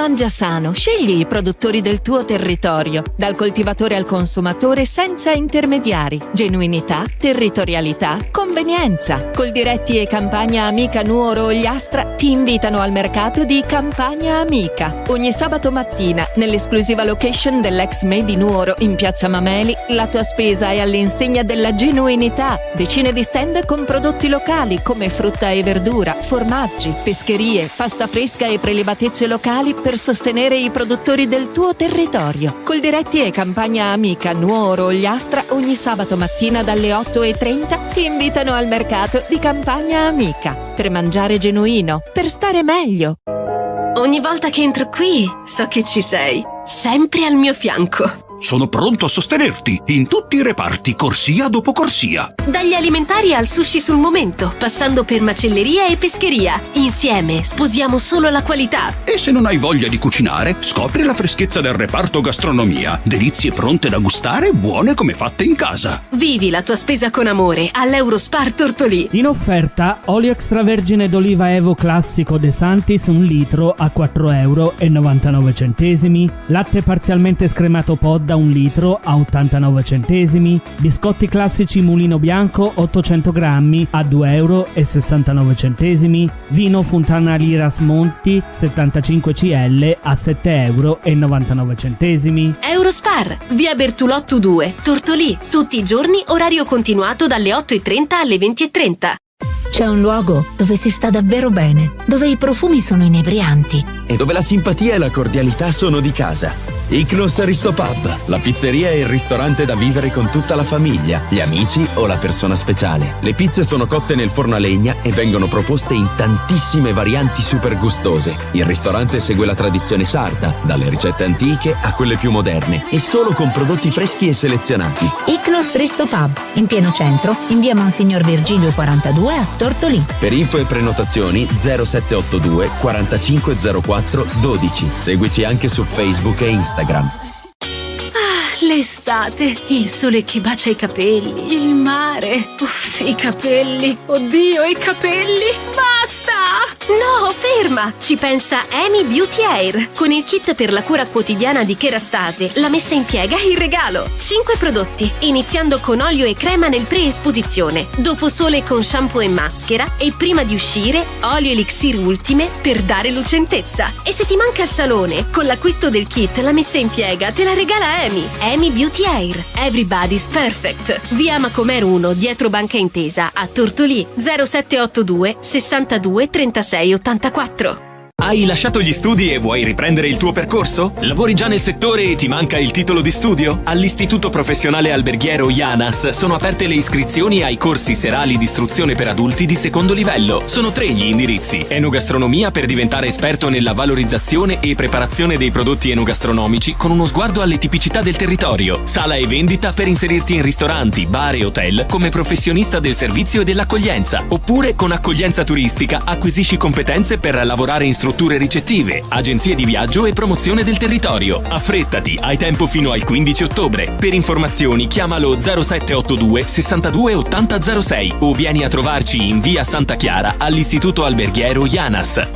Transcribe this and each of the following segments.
Mangia sano, scegli i produttori del tuo territorio, dal coltivatore al consumatore senza intermediari. Genuinità, territorialità, convenienza. Coldiretti e Campagna Amica Nuoro Ogliastra ti invitano al mercato di Campagna Amica. Ogni sabato mattina, nell'esclusiva location dell'ex Made Nuoro in Piazza Mameli, la tua spesa è all'insegna della genuinità. Decine di stand con prodotti locali come frutta e verdura, formaggi, pescherie, pasta fresca e prelibatezze locali per sostenere i produttori del tuo territorio. Coldiretti e Campagna Amica Nuoro Ogliastra ogni sabato mattina dalle 8:30 ti invitano al mercato di Campagna Amica per mangiare genuino, per stare meglio. Ogni volta che entro qui so che ci sei, sempre al mio fianco. Sono pronto a sostenerti in tutti i reparti, corsia dopo corsia. Dagli alimentari al sushi sul momento, passando per macelleria e pescheria. Insieme sposiamo solo la qualità. E se non hai voglia di cucinare, scopri la freschezza del reparto gastronomia. Delizie pronte da gustare, buone come fatte in casa. Vivi la tua spesa con amore all'Eurospar Tortolì. In offerta, olio extravergine d'oliva Evo classico De Santis 1 litro a 4,99 €, latte parzialmente scremato Podda 1 litro a 89 centesimi, biscotti classici Mulino Bianco 800 grammi a 2,69 €, vino Fontana Liras Monti 75 CL a 7,99 €. Eurospar, via Bertulotto 2, Tortolì. Tutti i giorni, orario continuato dalle 8:30 alle 20:30. C'è un luogo dove si sta davvero bene, dove i profumi sono inebrianti e dove la simpatia e la cordialità sono di casa. Ichnos Aristopub, la pizzeria e il ristorante da vivere con tutta la famiglia, gli amici o la persona speciale. Le pizze sono cotte nel forno a legna e vengono proposte in tantissime varianti super gustose. Il ristorante segue la tradizione sarda, dalle ricette antiche a quelle più moderne, e solo con prodotti freschi e selezionati. Ichnos Aristopub, in pieno centro, in via Monsignor Virgilio 42 a Tortolì. Per info e prenotazioni 0782 4504 12. Seguici anche su Facebook e Instagram. L'estate, il sole che bacia i capelli, il mare, uff, i capelli, oddio, i capelli, basta! No, ferma! Ci pensa Amy Beauty Hair. Con il kit per la cura quotidiana di Kerastase, la messa in piega in regalo. 5 prodotti, iniziando con olio e crema nel pre-esposizione, dopo sole con shampoo e maschera, e prima di uscire, olio elixir ultime per dare lucentezza. E se ti manca il salone, con l'acquisto del kit, la messa in piega te la regala Amy. Amy Beauty Hair. Everybody's perfect. Via Macomer 1, dietro Banca Intesa, a Tortolì. 0782 62 36 84. Hai lasciato gli studi e vuoi riprendere il tuo percorso? Lavori già nel settore e ti manca il titolo di studio? All'Istituto Professionale Alberghiero IANAS sono aperte le iscrizioni ai corsi serali di istruzione per adulti di secondo livello. Sono 3 gli indirizzi: enogastronomia per diventare esperto nella valorizzazione e preparazione dei prodotti enogastronomici con uno sguardo alle tipicità del territorio; sala e vendita per inserirti in ristoranti, bar e hotel come professionista del servizio e dell'accoglienza; oppure con accoglienza turistica acquisisci competenze per lavorare in strutture ricettive, agenzie di viaggio e promozione del territorio. Affrettati, hai tempo fino al 15 ottobre. Per informazioni chiamalo 0782 62 80 06 o vieni a trovarci in via Santa Chiara all'Istituto Alberghiero IANAS.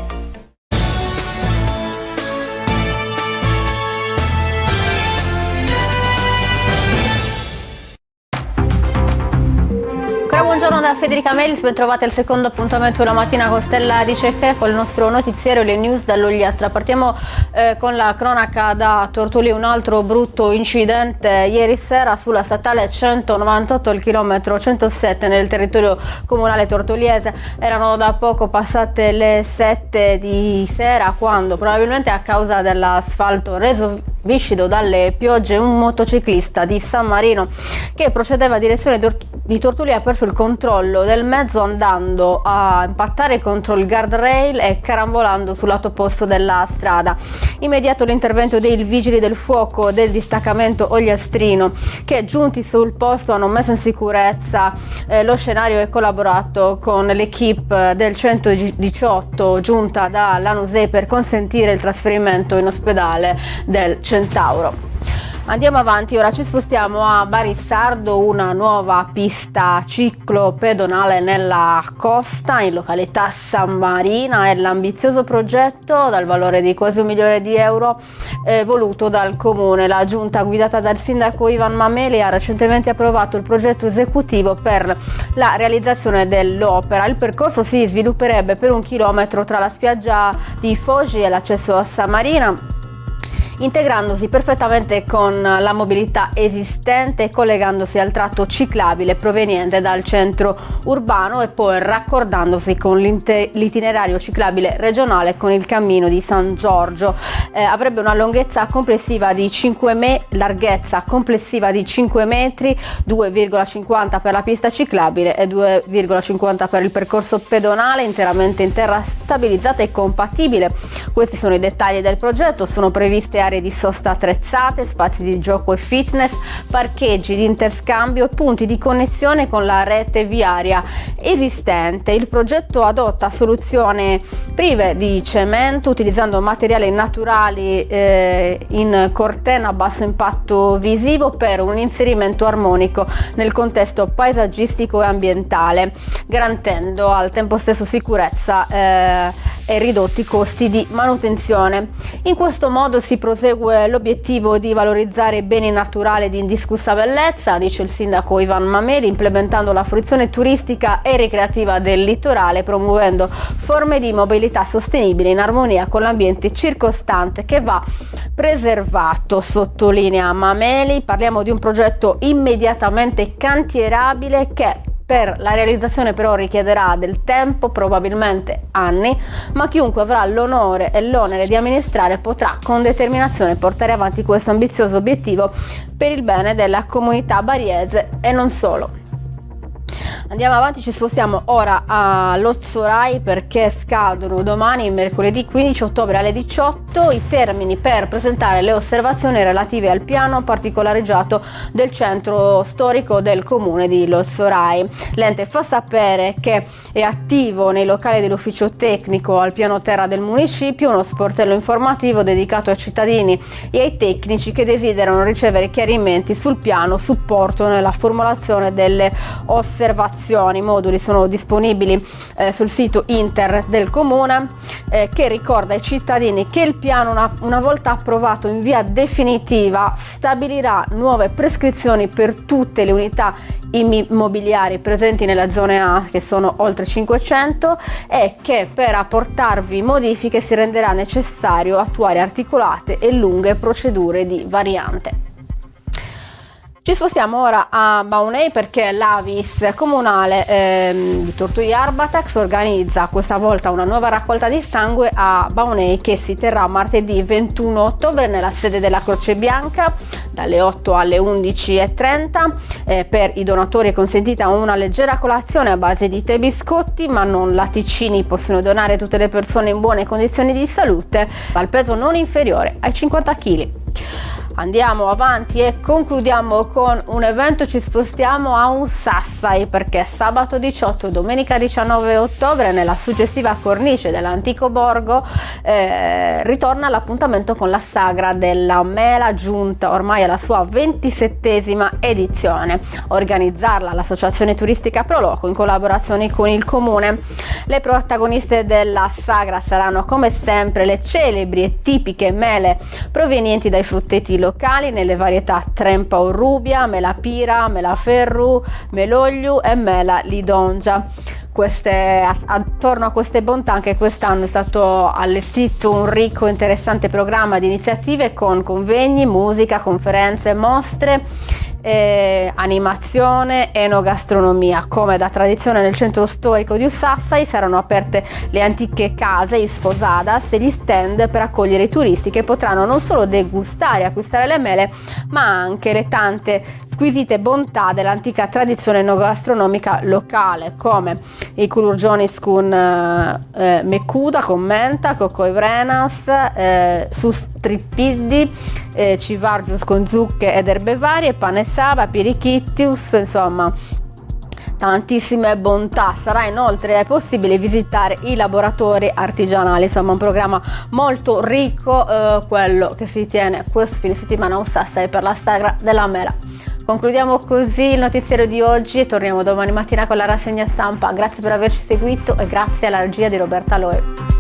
Buongiorno da Federica Melis, ben trovate al secondo appuntamento della mattina con Stella di Cecche, con il nostro notiziario e le news dall'Ogliastra. Partiamo con la cronaca da Tortolì. Un altro brutto incidente ieri sera sulla statale 198 al chilometro 107 nel territorio comunale tortoliese. Erano da poco passate le 7 di sera quando, probabilmente a causa dell'asfalto reso viscido dalle piogge, un motociclista di San Marino che procedeva a direzione di Tortolì ha perso il controllo del mezzo andando a impattare contro il guardrail e carambolando sul lato opposto della strada. Immediato l'intervento dei vigili del fuoco del distaccamento ogliastrino che, giunti sul posto, hanno messo in sicurezza lo scenario e collaborato con l'equipe del 118 giunta da Lanusei per consentire il trasferimento in ospedale del Centauro. Andiamo avanti, ora ci spostiamo a Barissardo, una nuova pista ciclopedonale nella costa in località San Marina. È l'ambizioso progetto dal valore di quasi €1 milione voluto dal comune. La giunta guidata dal sindaco Ivan Mameli ha recentemente approvato il progetto esecutivo per la realizzazione dell'opera. Il percorso si svilupperebbe per 1 chilometro tra la spiaggia di Foggi e l'accesso a San Marina, integrandosi perfettamente con la mobilità esistente e collegandosi al tratto ciclabile proveniente dal centro urbano e poi raccordandosi con l'itinerario ciclabile regionale con il cammino di San Giorgio. Avrebbe una lunghezza complessiva di 5 larghezza complessiva di 5 metri, 2,50 per la pista ciclabile e 2,50 per il percorso pedonale, interamente in terra stabilizzata e compatibile. Questi sono i dettagli del progetto. Sono previste aree di sosta attrezzate, spazi di gioco e fitness, parcheggi di interscambio e punti di connessione con la rete viaria esistente. Il progetto adotta soluzioni prive di cemento, utilizzando materiali naturali in cortena a basso impatto visivo per un inserimento armonico nel contesto paesaggistico e ambientale, garantendo al tempo stesso sicurezza e ridotti costi di manutenzione. In questo modo si prosegue l'obiettivo di valorizzare i beni naturali di indiscussa bellezza, dice il sindaco Ivan Mameli, implementando la fruizione turistica e ricreativa del litorale, promuovendo forme di mobilità sostenibile in armonia con l'ambiente circostante che va preservato, sottolinea Mameli. Parliamo di un progetto immediatamente cantierabile che per la realizzazione però richiederà del tempo, probabilmente anni, ma chiunque avrà l'onore e l'onere di amministrare potrà con determinazione portare avanti questo ambizioso obiettivo per il bene della comunità bariese e non solo. Andiamo avanti, ci spostiamo ora a Lozzorai perché scadono domani, mercoledì 15 ottobre alle 18, i termini per presentare le osservazioni relative al piano particolareggiato del centro storico del comune di Lozzorai. L'ente fa sapere che è attivo nei locali dell'ufficio tecnico al piano terra del municipio uno sportello informativo dedicato ai cittadini e ai tecnici che desiderano ricevere chiarimenti sul piano, supporto nella formulazione delle osservazioni. I moduli sono disponibili sul sito internet del comune che ricorda ai cittadini che il piano una volta approvato in via definitiva stabilirà nuove prescrizioni per tutte le unità immobiliari presenti nella zona A, che sono oltre 500, e che per apportarvi modifiche si renderà necessario attuare articolate e lunghe procedure di variante. Ci spostiamo ora a Baunei perché l'Avis comunale di Tortoli Arbatax organizza questa volta una nuova raccolta di sangue a Baunei che si terrà martedì 21 ottobre nella sede della Croce Bianca dalle 8 alle 11:30. Per i donatori è consentita una leggera colazione a base di tè e biscotti, ma non latticini. Possono donare tutte le persone in buone condizioni di salute al peso non inferiore ai 50 kg. Andiamo avanti e concludiamo con un evento, ci spostiamo a un Sassai perché sabato 18 e domenica 19 ottobre nella suggestiva cornice dell'antico borgo ritorna l'appuntamento con la sagra della mela, giunta ormai alla sua 27esima edizione. Organizzarla l'associazione turistica Proloco in collaborazione con il comune. Le protagoniste della sagra saranno come sempre le celebri e tipiche mele provenienti dai frutteti locali nelle varietà Trempa o Rubia, Mela Pira, Mela Ferru, Melogliu e Mela Lidongia. Attorno a queste bontà anche quest'anno è stato allestito un ricco e interessante programma di iniziative con convegni, musica, conferenze, mostre, animazione, enogastronomia. Come da tradizione nel centro storico di Sassai saranno aperte le antiche case, i sposadas e gli stand per accogliere i turisti che potranno non solo degustare e acquistare le mele, ma anche le tante squisite bontà dell'antica tradizione enogastronomica locale, come i culurgionis con mekuda, con menta, coco e vrenas, sustripiddi, civargius con zucche ed erbe varie, pane saba, pirichittius, insomma tantissime bontà. Sarà inoltre possibile visitare i laboratori artigianali, insomma un programma molto ricco, quello che si tiene questo fine settimana a Sassari per la Sagra della Mela. Concludiamo così il notiziario di oggi e torniamo domani mattina con la rassegna stampa. Grazie per averci seguito e grazie alla regia di Roberta Loe.